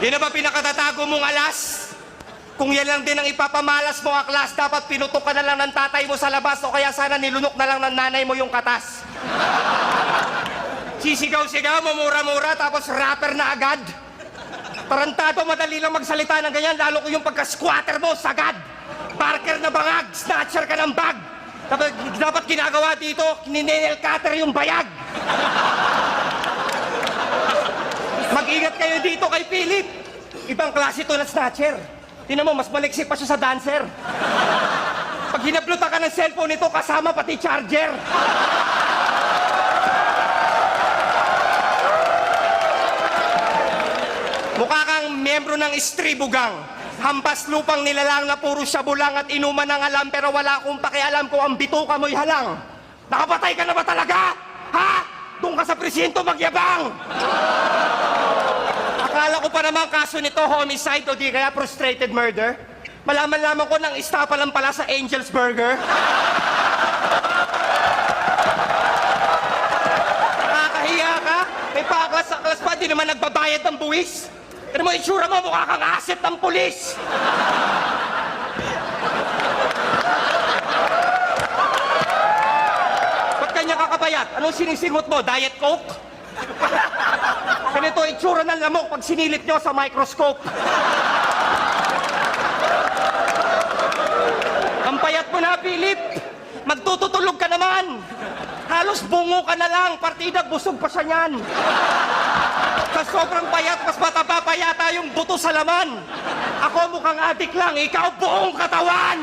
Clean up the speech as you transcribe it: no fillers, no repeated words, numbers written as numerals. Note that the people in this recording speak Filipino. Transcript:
Yan na ba pinakatatago mong alas? Kung yan lang din ang ipapamalas mo ang klas, dapat pinutok ka na lang ng tatay mo sa labas o kaya sana nilunok na lang ng nanay mo yung katas. Sisigaw-sigaw, mamura-mura, tapos rapper na agad. Tarantado, madali lang magsalita ng ganyan, lalo ko yung pagka-squatter mo, sagad. Barker na bangag, snatcher ka ng bag. Dapat ginagawa dito, ninenel cutter yung bayag. Mag-ingat kayo dito kay Philip. Ibang klase to na snatcher. Tingnan mo, mas maliksi pa siya sa dancer. Pag hinablutan ka ng cellphone nito, kasama pati charger. Mukha kang miyembro ng istribugang. Hampas lupang nilalang na puro syabulang at inuman ng alam pero wala akong pakialam kung ang bituka mo'y halang. Nakapatay ka na ba talaga? Ha? Doon ka sa presinto magyabang! Akala ko pa naman kaso nito homicide o di kaya frustrated murder. Malaman-laman ko nang istapa lang pala sa Angel's Burger. Nakakahiya ka? May paklas sa klas pa, di naman nagbabayad ng buwis. Ano mo itsura mo, mukha kang asset ng pulis. Ba't kanya kakapayat? Anong sinisingot mo? Diet Coke? Ganito itsura ng lamok pag sinilip nyo sa microscope. Ang payat mo na, Philip. Magtututulog ka naman. Halos bungo ka na lang. Partida, busog pa siya niyan. Sa sobrang payat, mas mataba pa yata yung buto sa laman. Ako mukhang adik lang, ikaw buong katawan.